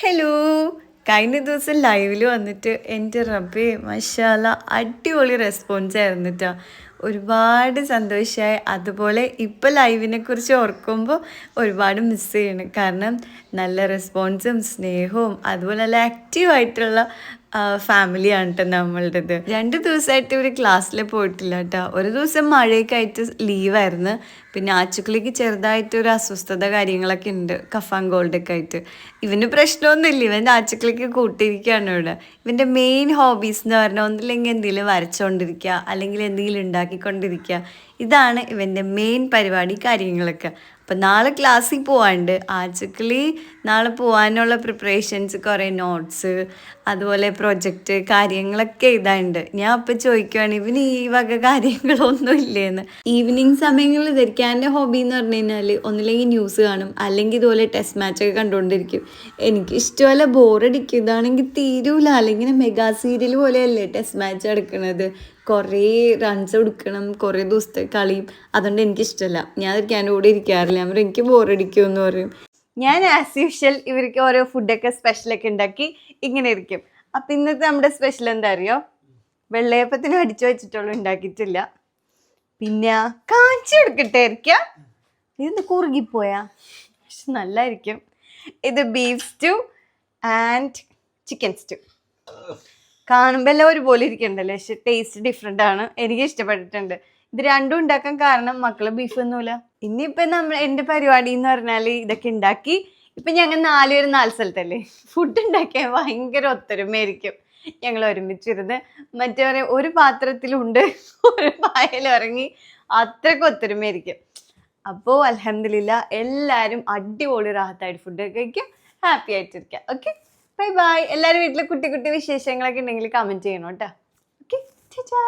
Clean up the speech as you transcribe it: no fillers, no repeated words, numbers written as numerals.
Hello, കഴിഞ്ഞ ദിവസം ലൈവിൽ വന്നിട്ട് എൻ്റെ റബ്ബേ മാഷാല്ലാ അടിപൊളി റെസ്പോൺസ് ആയിരുന്നു കേട്ടോ. ഒരുപാട് സന്തോഷമായി. അതുപോലെ ഇപ്പോൾ ലൈവിനെ കുറിച്ച് ഓർക്കുമ്പോൾ ഒരുപാട് മിസ് ചെയ്യണം. കാരണം നല്ല റെസ്പോൺസും സ്നേഹവും അതുപോലെ നല്ല ആക്റ്റീവായിട്ടുള്ള ഫാമിലിയാണ് കേട്ടോ നമ്മളുടേത്. 2 ദിവസമായിട്ട് ഇവർ ക്ലാസ്സിൽ പോയിട്ടില്ല കേട്ടോ. ഒരു ദിവസം മഴയൊക്കെ ആയിട്ട് ലീവായിരുന്നു. പിന്നെ ആച്ചുക്കളിക്ക് ചെറുതായിട്ടൊരു അസ്വസ്ഥത കാര്യങ്ങളൊക്കെ ഉണ്ട്, കഫാൻ ഗോൾഡൊക്കെ ആയിട്ട്. ഇവന് പ്രശ്നമൊന്നുമില്ല, ഇവൻ്റെ ആച്ചുക്കളിക്ക് കൂട്ടിയിരിക്കുകയാണ് ഇവിടെ. ഇവൻ്റെ മെയിൻ ഹോബീസ് എന്ന് പറഞ്ഞാൽ ഒന്നില്ലെങ്കിൽ എന്തെങ്കിലും വരച്ചുകൊണ്ടിരിക്കുക, അല്ലെങ്കിൽ എന്തെങ്കിലും ഉണ്ടാക്കിക്കൊണ്ടിരിക്കുക. ഇതാണ് ഇവൻ്റെ മെയിൻ പരിപാടി കാര്യങ്ങളൊക്കെ. അപ്പം നാളെ ക്ലാസ്സിൽ പോവാണ്ട് ആക്ച്വലി നാളെ പോകാനുള്ള പ്രിപ്പറേഷൻസ്, കുറേ നോട്ട്സ്, അതുപോലെ പ്രൊജക്റ്റ് കാര്യങ്ങളൊക്കെ ഇതാണ്ട്. ഞാൻ അപ്പം ചോദിക്കുവാണ് ഇവന് ഈ വക കാര്യങ്ങളൊന്നും ഇല്ലേന്ന്. ഈവനിങ് സമയങ്ങളിൽ ധരിക്കാൻ്റെ ഹോബി എന്ന് പറഞ്ഞു കഴിഞ്ഞാൽ ഒന്നില്ലെങ്കിൽ ന്യൂസ് കാണും, അല്ലെങ്കിൽ ഇതുപോലെ ടെസ്റ്റ് മാച്ചൊക്കെ കണ്ടുകൊണ്ടിരിക്കും. എനിക്കിഷ്ടമല്ല, ബോറടിക്കും. ഇതാണെങ്കിൽ തീരൂല. അല്ലെങ്കിൽ മെഗാ സീരിയൽ പോലെയല്ലേ ടെസ്റ്റ് മാച്ച് എടുക്കുന്നത്. കുറേ റൺസ് കൊടുക്കണം, കുറേ ദിവസത്തെ കളിയും. അതുകൊണ്ട് എനിക്കിഷ്ടമല്ല. ഞാൻ ധരിക്കാൻ്റെ കൂടെ ഇരിക്കാറില്ല. അവർ എനിക്ക് ബോറടിക്കുമെന്ന് പറയും. ഞാൻ ആസ് യൂഷ്വൽ ഇവർക്ക് ഓരോ ഫുഡൊക്കെ സ്പെഷ്യലൊക്കെ ഉണ്ടാക്കി ഇങ്ങനെ ഇരിക്കും. അപ്പം ഇന്നത്തെ നമ്മുടെ സ്പെഷ്യൽ എന്താ അറിയോ? വെള്ളയപ്പത്തിന് അടിച്ചു വെച്ചിട്ടുള്ളൂ, ഉണ്ടാക്കിയിട്ടില്ല. പിന്നെ കാണിച്ചു കൊടുക്കട്ടെ ഇരിക്കാം. ഇതൊന്ന് കുറുകിപ്പോയാ, പക്ഷെ നല്ലായിരിക്കും. ഇത് beef stew and chicken stew. കാണുമ്പോൾ എല്ലാം ഒരുപോലെ ഇരിക്കണ്ടല്ലോ, പക്ഷെ ടേസ്റ്റ് ഡിഫറെൻ്റ് ആണ്. എനിക്ക് ഇഷ്ടപ്പെട്ടിട്ടുണ്ട്. ഇത് രണ്ടും ഉണ്ടാക്കാൻ കാരണം മക്കള് ബീഫ് ഒന്നുമില്ല. ഇനിയിപ്പം എൻ്റെ പരിപാടി എന്ന് പറഞ്ഞാൽ ഇതൊക്കെ ഉണ്ടാക്കി. ഇപ്പം ഞങ്ങൾ 4 പേര് 4 സ്ഥലത്തല്ലേ, ഫുഡ് ഉണ്ടാക്കിയാൽ ഭയങ്കര ഒത്തൊരുമയായിരിക്കും. ഞങ്ങൾ ഒരുമിച്ചിരുന്ന് മറ്റേ ഒരു പാത്രത്തിലുണ്ട്, ഒരു പായൽ ഇറങ്ങി, അത്രയ്ക്ക് ഒത്തൊരുമയായിരിക്കും. അപ്പോൾ അൽഹംദുലില്ലാ എല്ലാവരും അടിപൊളി റാഹത്തായിട്ട് ഫുഡൊക്കെ കഴിക്കും, ഹാപ്പി ആയിട്ടിരിക്കുക. Okay, bye bye. എല്ലാവരും വീട്ടിൽ കുട്ടി കുട്ടി വിശേഷങ്ങളൊക്കെ ഉണ്ടെങ്കിൽ കമൻറ്റ് ചെയ്യണം കേട്ടോ. ഓക്കെ, ചാ.